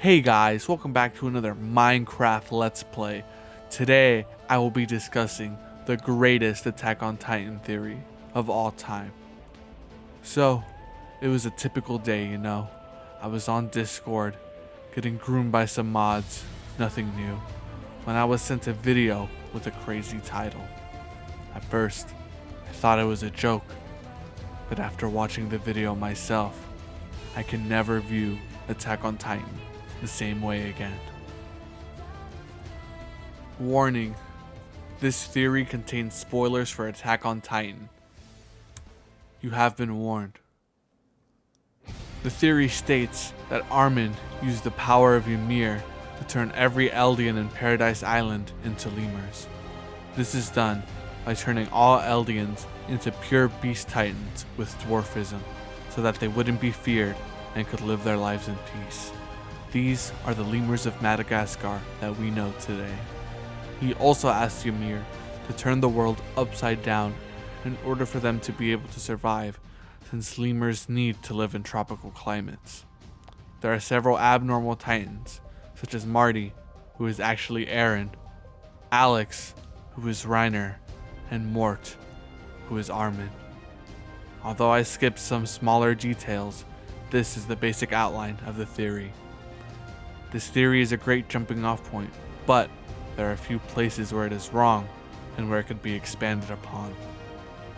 Hey guys, welcome back to another Minecraft Let's Play. Today, I will be discussing the greatest Attack on Titan theory of all time. So, it was a typical day, you know. I was on Discord, getting groomed by some mods, nothing new, when I was sent a video with a crazy title. At first, I thought it was a joke, but after watching the video myself, I can never view Attack on Titan the same way again. Warning: this theory contains spoilers for Attack on Titan. You have been warned. The theory states that Armin used the power of Ymir to turn every Eldian in Paradise Island into lemurs. This is done by turning all Eldians into pure beast titans with dwarfism, so that they wouldn't be feared and could live their lives in peace. These are the lemurs of Madagascar that we know today. He also asked Ymir to turn the world upside down in order for them to be able to survive, since lemurs need to live in tropical climates. There are several abnormal titans, such as Marty, who is actually Eren, Alex, who is Reiner, and Mort, who is Armin. Although I skipped some smaller details, this is the basic outline of the theory. This theory is a great jumping off point, but there are a few places where it is wrong and where it could be expanded upon.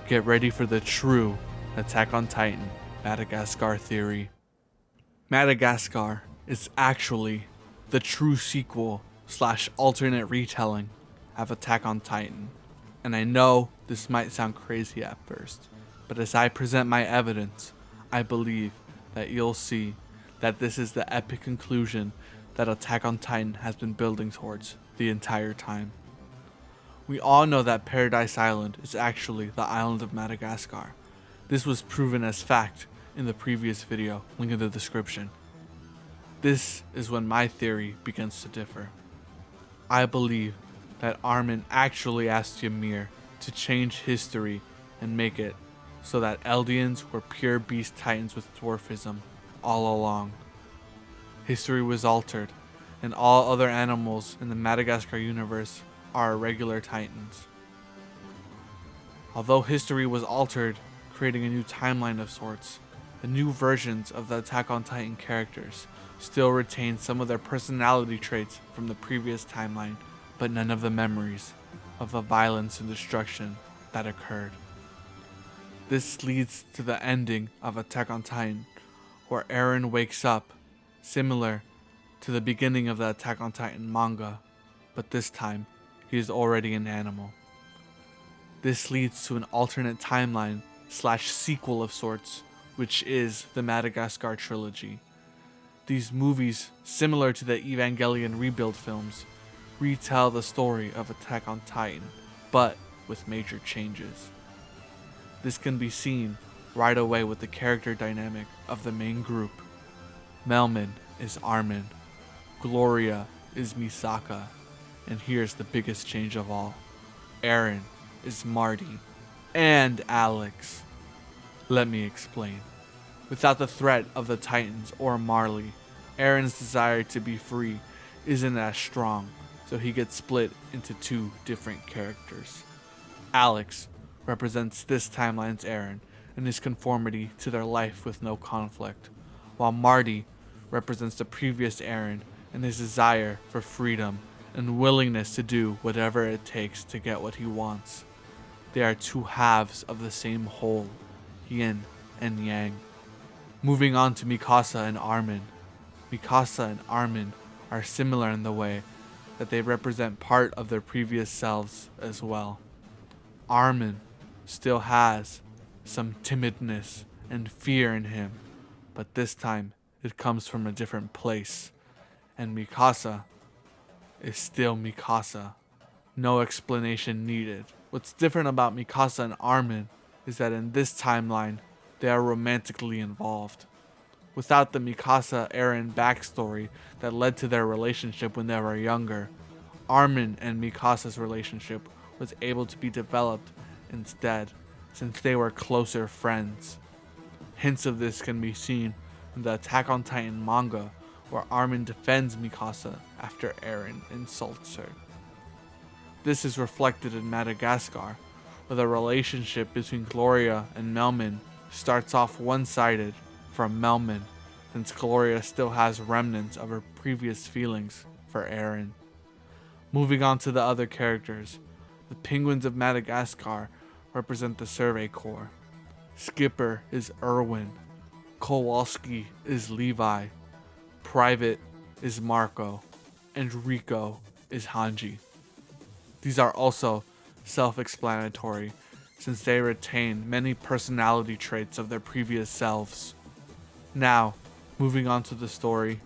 Get ready for the true Attack on Titan Madagascar theory. Madagascar is actually the true sequel / alternate retelling of Attack on Titan. And I know this might sound crazy at first, but as I present my evidence, I believe that you'll see that this is the epic conclusion that Attack on Titan has been building towards the entire time. We all know that Paradise Island is actually the island of Madagascar. This was proven as fact in the previous video, link in the description. This is when my theory begins to differ. I believe that Armin actually asked Ymir to change history and make it so that Eldians were pure beast titans with dwarfism all along. History was altered, and all other animals in the Madagascar universe are irregular titans. Although history was altered, creating a new timeline of sorts, the new versions of the Attack on Titan characters still retain some of their personality traits from the previous timeline, but none of the memories of the violence and destruction that occurred. This leads to the ending of Attack on Titan, where Eren wakes up, similar to the beginning of the Attack on Titan manga, but this time he is already an animal. This leads to an alternate timeline / sequel of sorts, which is the Madagascar trilogy. These movies, similar to the Evangelion Rebuild films, retell the story of Attack on Titan, but with major changes. This can be seen right away with the character dynamic of the main group. Melman is Armin, Gloria is Misaka, and here's the biggest change of all: Eren is Marty, and Alex. Let me explain. Without the threat of the Titans or Marley, Eren's desire to be free isn't as strong, so he gets split into two different characters. Alex represents this timeline's Eren and his conformity to their life with no conflict, while Marty represents the previous Eren and his desire for freedom and willingness to do whatever it takes to get what he wants. They are two halves of the same whole, yin and yang. Moving on to Mikasa and Armin. Mikasa and Armin are similar in the way that they represent part of their previous selves as well. Armin still has some timidness and fear in him, but this time it comes from a different place. And Mikasa is still Mikasa. No explanation needed. What's different about Mikasa and Armin is that in this timeline, they are romantically involved. Without the Mikasa-Eren backstory that led to their relationship when they were younger, Armin and Mikasa's relationship was able to be developed instead, since they were closer friends. Hints of this can be seen in the Attack on Titan manga, where Armin defends Mikasa after Eren insults her. This is reflected in Madagascar, where the relationship between Gloria and Melman starts off one-sided from Melman, since Gloria still has remnants of her previous feelings for Eren. Moving on to the other characters, the Penguins of Madagascar represent the Survey Corps. Skipper is Erwin, Kowalski is Levi, Private is Marco, and Rico is Hanji. These are also self-explanatory, since they retain many personality traits of their previous selves. Now, moving on to the story.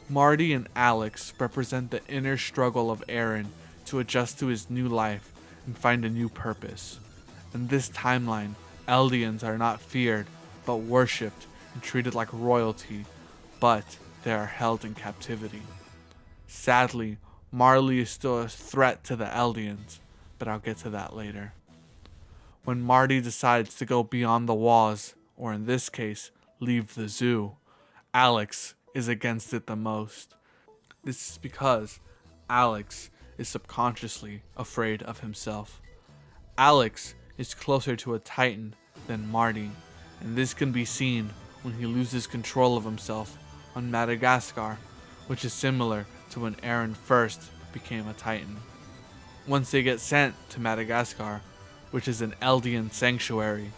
Marty and Alex represent the inner struggle of Eren to adjust to his new life and find a new purpose. In this timeline, Eldians are not feared, but worshipped and treated like royalty, but they are held in captivity. Sadly, Marley is still a threat to the Eldians, but I'll get to that later. When Marty decides to go beyond the walls, or in this case, leave the zoo, Alex is against it the most. This is because Alex is subconsciously afraid of himself. Alex is closer to a Titan than Marty, and this can be seen when he loses control of himself on Madagascar, which is similar to when Eren first became a Titan. Once they get sent to Madagascar, which is an Eldian sanctuary,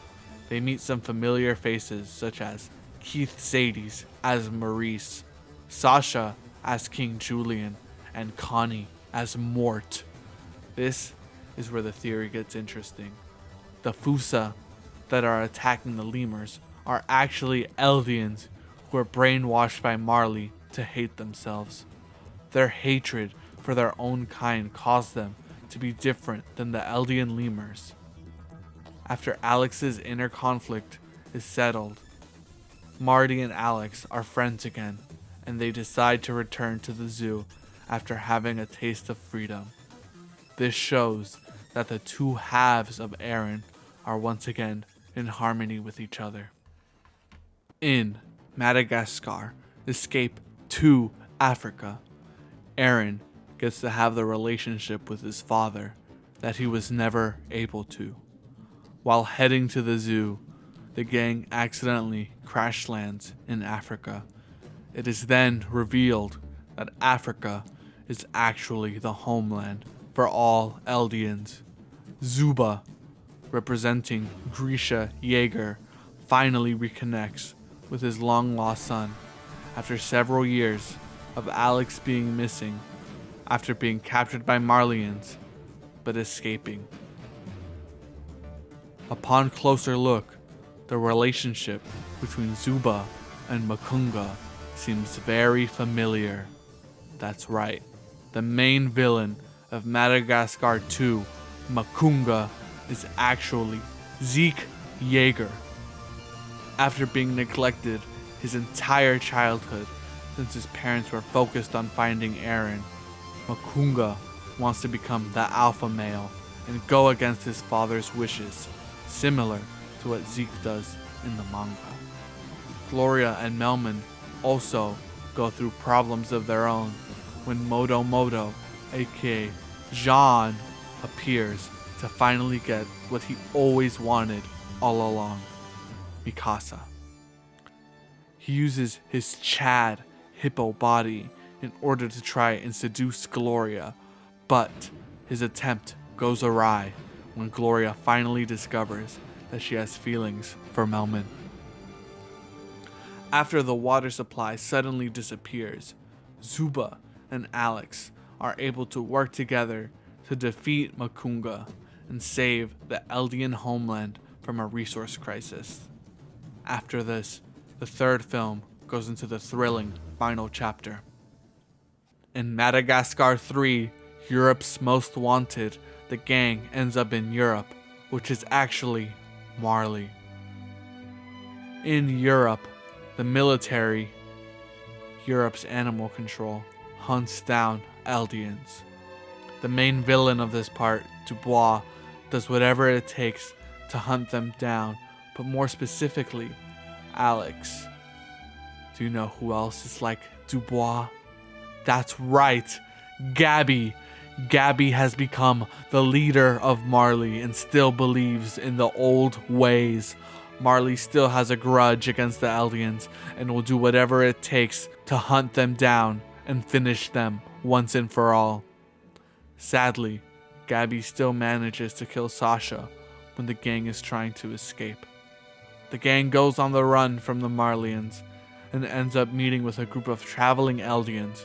they meet some familiar faces such as Keith Sadie's as Maurice, Sasha as King Julian, and Connie as Mort. This is where the theory gets interesting. The Fusa that are attacking the lemurs are actually Eldians who are brainwashed by Marley to hate themselves. Their hatred for their own kind caused them to be different than the Eldian lemurs. After Alex's inner conflict is settled, Marty and Alex are friends again, and they decide to return to the zoo after having a taste of freedom. This shows that the two halves of Eren are once again in harmony with each other. In Madagascar, Escape to Africa, Eren gets to have the relationship with his father that he was never able to. While heading to the zoo, the gang accidentally crash lands in Africa. It is then revealed that Africa is actually the homeland for all Eldians. Zuba, representing Grisha Jaeger, finally reconnects with his long-lost son after several years of Alex being missing after being captured by Marleyans but escaping. Upon closer look, the relationship between Zuba and Makunga seems very familiar. That's right, the main villain of Madagascar 2, Makunga, is actually Zeke Jaeger. After being neglected his entire childhood since his parents were focused on finding Eren, Makunga wants to become the alpha male and go against his father's wishes, similar to what Zeke does in the manga. Gloria and Melman also go through problems of their own when Moto Moto, aka Jean, appears to finally get what he always wanted all along, Mikasa. He uses his Chad hippo body in order to try and seduce Gloria, but his attempt goes awry when Gloria finally discovers that she has feelings for Melman. After the water supply suddenly disappears, Zuba and Alex are able to work together to defeat Makunga and save the Eldian homeland from a resource crisis. After this, the third film goes into the thrilling final chapter. In Madagascar 3, Europe's Most Wanted, the gang ends up in Europe, which is actually Marley. In Europe, the military, Europe's animal control, hunts down Eldians. The main villain of this part, Dubois, does whatever it takes to hunt them down, but more specifically, Alex. Do you know who else is like Dubois. That's right, Gabby. Gabby has become the leader of Marley and still believes in the old ways. Marley still has a grudge against the Eldians and will do whatever it takes to hunt them down and finish them once and for all. Sadly, Gabby still manages to kill Sasha when the gang is trying to escape. The gang goes on the run from the Marleyans and ends up meeting with a group of traveling Eldians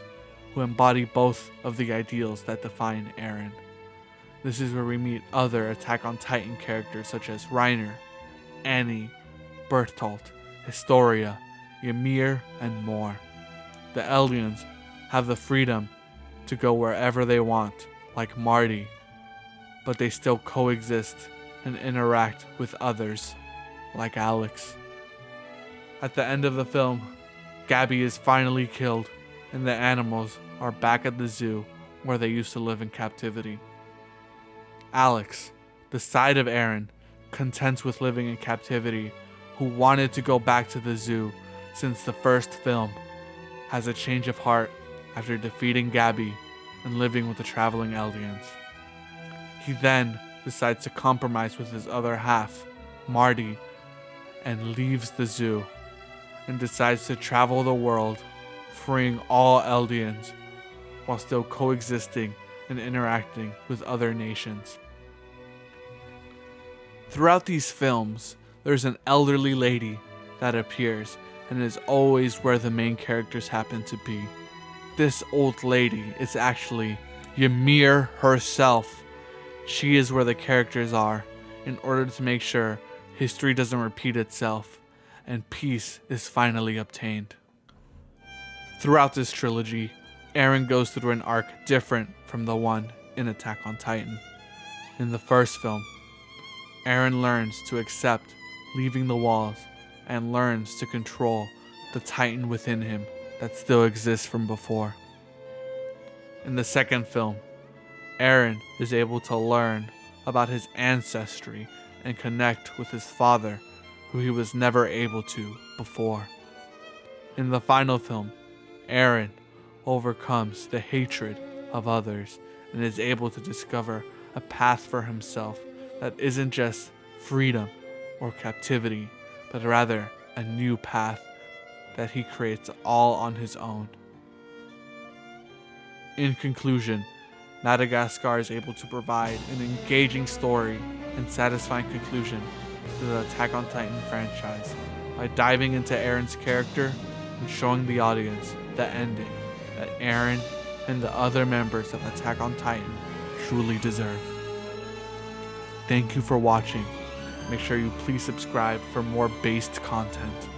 who embody both of the ideals that define Eren. This is where we meet other Attack on Titan characters such as Reiner, Annie, Bertolt, Historia, Ymir, and more. The Eldians have the freedom to go wherever they want, like Marty, but they still coexist and interact with others, like Alex. At the end of the film, Gabby is finally killed, and the animals are back at the zoo where they used to live in captivity. Alex, the side of Eren, content with living in captivity, who wanted to go back to the zoo since the first film, has a change of heart after defeating Gabby and living with the traveling Eldians. He then decides to compromise with his other half, Marty, and leaves the zoo and decides to travel the world, freeing all Eldians while still coexisting and interacting with other nations. Throughout these films, there's an elderly lady that appears and is always where the main characters happen to be. This old lady is actually Ymir herself. She is where the characters are in order to make sure history doesn't repeat itself and peace is finally obtained. Throughout this trilogy, Eren goes through an arc different from the one in Attack on Titan. In the first film, Eren learns to accept leaving the walls and learns to control the Titan within him that still exists from before. In the second film, Eren is able to learn about his ancestry and connect with his father, who he was never able to before. In the final film, Eren overcomes the hatred of others and is able to discover a path for himself that isn't just freedom or captivity, but rather a new path that he creates all on his own. In conclusion, Madagascar is able to provide an engaging story and satisfying conclusion to the Attack on Titan franchise by diving into Eren's character and showing the audience the ending that Eren and the other members of Attack on Titan truly deserve. Thank you for watching. Make sure you please subscribe for more based content.